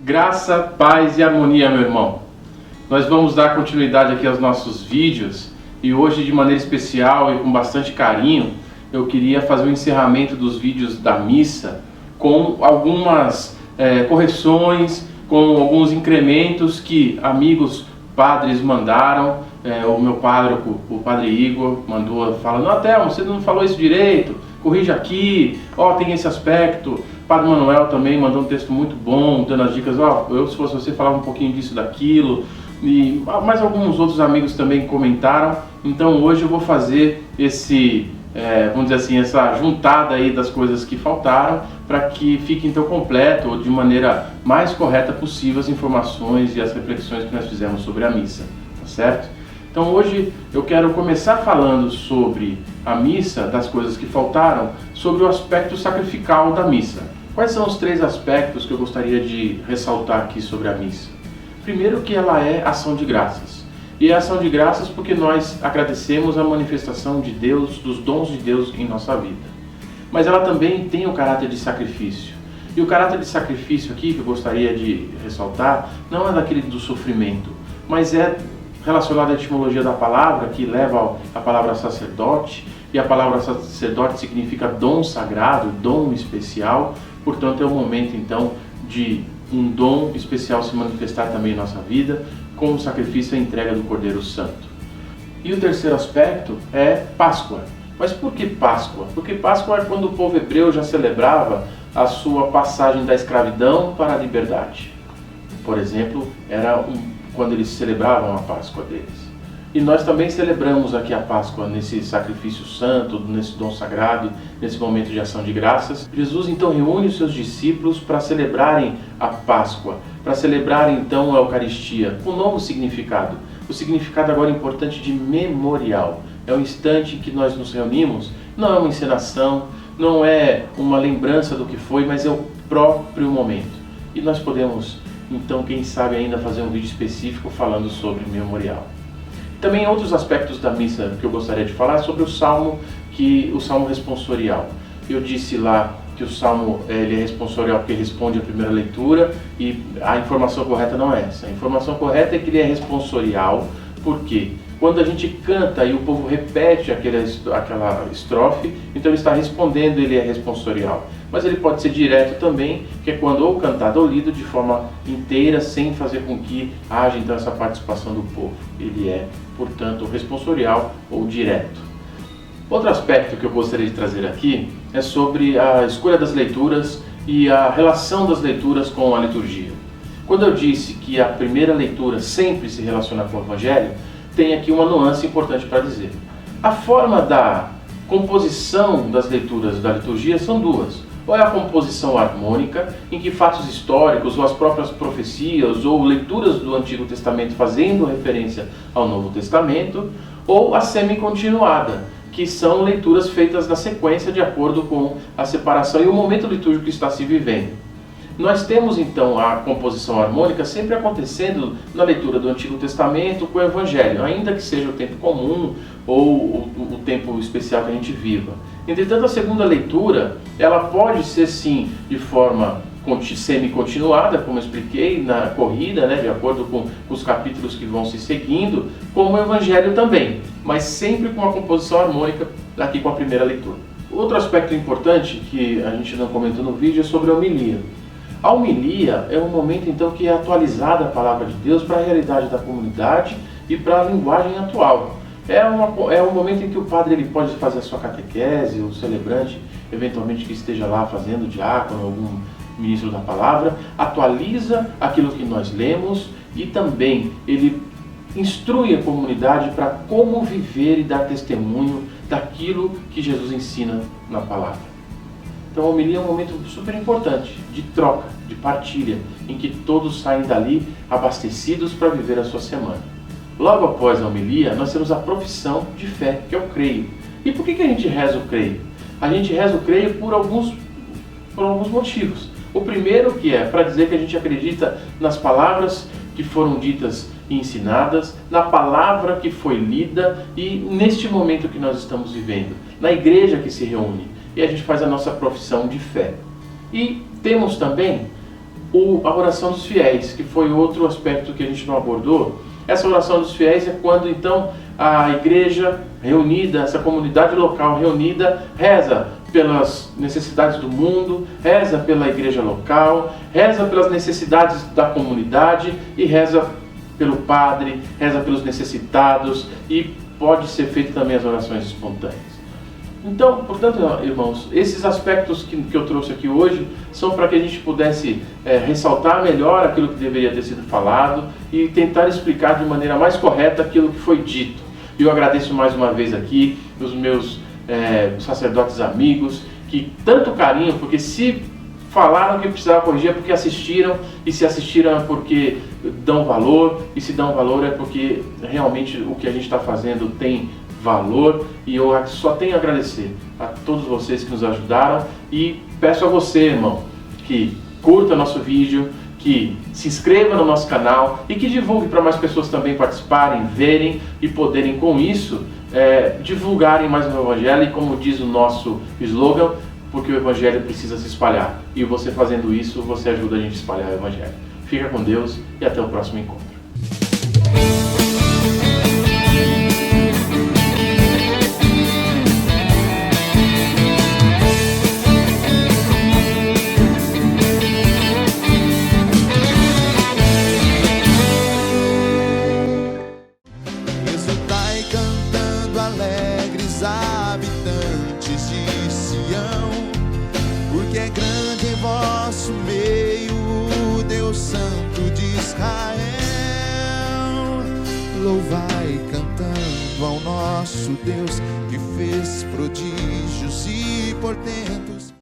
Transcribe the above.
Graça, paz e harmonia, meu irmão. Nós vamos dar continuidade aqui aos nossos vídeos e hoje, de maneira especial e com bastante carinho, eu queria fazer o encerramento dos vídeos da missa com algumas correções, com alguns incrementos que amigos padres mandaram. O meu pároco, o padre Igor, mandou falando: Thelmo, você não falou isso direito, corrija aqui, tem esse aspecto. O padre Manuel também mandou um texto muito bom, dando as dicas: eu, se fosse você, falava um pouquinho disso, daquilo. E mais alguns outros amigos também comentaram. Então hoje eu vou fazer vamos dizer assim, essa juntada aí das coisas que faltaram, para que fique então completo, de maneira mais correta possível, as informações e as reflexões que nós fizemos sobre a missa, tá certo? Então hoje eu quero começar falando sobre a missa, das coisas que faltaram, sobre o aspecto sacrificial da missa. Quais são os 3 aspectos que eu gostaria de ressaltar aqui sobre a missa? Primeiro, que ela é ação de graças. E é ação de graças porque nós agradecemos a manifestação de Deus, dos dons de Deus em nossa vida. Mas ela também tem o caráter de sacrifício. E o caráter de sacrifício aqui, que eu gostaria de ressaltar, não é daquele do sofrimento, mas é relacionado à etimologia da palavra, que leva a palavra sacerdote, e a palavra sacerdote significa dom sagrado, dom especial. Portanto, é o momento então de um dom especial se manifestar também em nossa vida, com o sacrifício e a entrega do Cordeiro Santo. E o terceiro aspecto é Páscoa. Mas por que Páscoa? Porque Páscoa é quando o povo hebreu já celebrava a sua passagem da escravidão para a liberdade. Por exemplo, quando eles celebravam a Páscoa deles. E nós também celebramos aqui a Páscoa nesse sacrifício santo, nesse dom sagrado, nesse momento de ação de graças. Jesus então reúne os seus discípulos para celebrarem a Páscoa, para celebrarem então a Eucaristia, com um novo significado. O significado agora importante de memorial. É o instante em que nós nos reunimos, não é uma encenação, não é uma lembrança do que foi, mas é o próprio momento. E nós podemos, então, quem sabe ainda fazer um vídeo específico falando sobre memorial. Também outros aspectos da missa que eu gostaria de falar sobre o salmo responsorial. Eu disse lá que o salmo ele é responsorial porque responde à primeira leitura, e a informação correta não é essa. A informação correta é que ele é responsorial porque quando a gente canta e o povo repete aquela estrofe, então ele está respondendo, ele é responsorial. Mas ele pode ser direto também, que é quando ou cantado ou lido de forma inteira, sem fazer com que haja então essa participação do povo. Ele é, portanto, responsorial ou direto. Outro aspecto que eu gostaria de trazer aqui é sobre a escolha das leituras e a relação das leituras com a liturgia. Quando eu disse que a primeira leitura sempre se relaciona com o Evangelho, tem aqui uma nuance importante para dizer. A forma da composição das leituras da liturgia são duas. Ou é a composição harmônica, em que fatos históricos, ou as próprias profecias, ou leituras do Antigo Testamento fazendo referência ao Novo Testamento, ou a semi-continuada, que são leituras feitas na sequência de acordo com a separação e o momento litúrgico que está se vivendo. Nós temos então a composição harmônica sempre acontecendo na leitura do Antigo Testamento com o Evangelho, ainda que seja o tempo comum ou o tempo especial que a gente viva. Entretanto, a segunda leitura, ela pode ser sim de forma semi-continuada, como eu expliquei na corrida, de acordo com os capítulos que vão se seguindo, como o Evangelho também, mas sempre com uma composição harmônica aqui com a primeira leitura. Outro aspecto importante que a gente não comentou no vídeo é sobre a homilia. A homilia é um momento então que é atualizada a palavra de Deus para a realidade da comunidade e para a linguagem atual. É um momento em que o padre ele pode fazer a sua catequese, o celebrante, eventualmente que esteja lá fazendo, diácono, algum ministro da palavra, atualiza aquilo que nós lemos e também ele instrui a comunidade para como viver e dar testemunho daquilo que Jesus ensina na palavra. Então a homilia é um momento super importante, de troca, de partilha, em que todos saem dali abastecidos para viver a sua semana. Logo após a homilia, nós temos a profissão de fé, que é o creio. E por que a gente reza o creio? A gente reza o creio por alguns motivos. O primeiro que é para dizer que a gente acredita nas palavras que foram ditas e ensinadas, na palavra que foi lida e neste momento que nós estamos vivendo, na igreja que se reúne. E a gente faz a nossa profissão de fé. E temos também a oração dos fiéis, que foi outro aspecto que a gente não abordou. Essa oração dos fiéis é quando então a igreja reunida, essa comunidade local reunida, reza pelas necessidades do mundo, reza pela igreja local, reza pelas necessidades da comunidade e reza pelo padre, reza pelos necessitados, e pode ser feito também as orações espontâneas. Então, portanto, irmãos, esses aspectos que eu trouxe aqui hoje são para que a gente pudesse ressaltar melhor aquilo que deveria ter sido falado e tentar explicar de maneira mais correta aquilo que foi dito. E eu agradeço mais uma vez aqui os meus sacerdotes amigos, que tanto carinho, porque se falaram que precisava corrigir é porque assistiram, e se assistiram é porque dão valor, e se dão valor é porque realmente o que a gente está fazendo tem valor, e eu só tenho a agradecer a todos vocês que nos ajudaram, e peço a você, irmão, que curta nosso vídeo, que se inscreva no nosso canal e que divulgue para mais pessoas também participarem, verem e poderem com isso divulgarem mais o Evangelho, e como diz o nosso slogan, porque o Evangelho precisa se espalhar, e você fazendo isso, você ajuda a gente a espalhar o Evangelho. Fica com Deus e até o próximo encontro. Exultai cantando alegres, habitantes de Sião, porque é grande em vosso meio o Deus Santo de Israel. Louvai cantando ao nosso Deus, que fez prodígios e portentos.